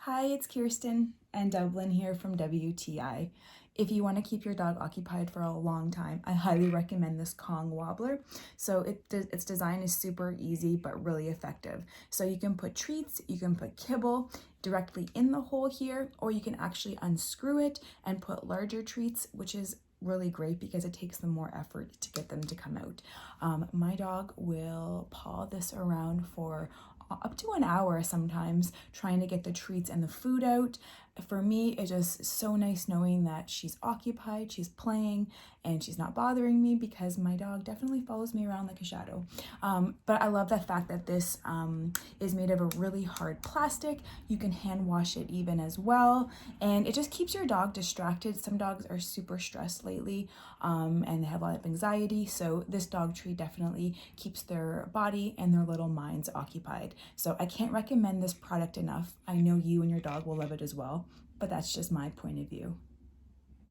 Hi, it's Kirsten and Dublin here from WTI. If you want to keep your dog occupied for a long time, I highly recommend this Kong Wobbler. So its design is super easy but really effective. So you can put treats, you can put kibble directly in the hole here, or you can actually unscrew it and put larger treats, which is really great because it takes them more effort to get them to come out. My dog will paw this around for up to an hour sometimes trying to get the treats and the food out. For me, it's just so nice knowing that she's occupied, she's playing, and she's not bothering me because my dog definitely follows me around like a shadow. But I love the fact that this is made of a really hard plastic. You can hand wash it even as well, and it just keeps your dog distracted. Some dogs are super stressed lately and they have a lot of anxiety, so this dog treat definitely keeps their body and their little minds occupied. So I can't recommend this product enough. I know you and your dog will love it as well, but that's just my point of view.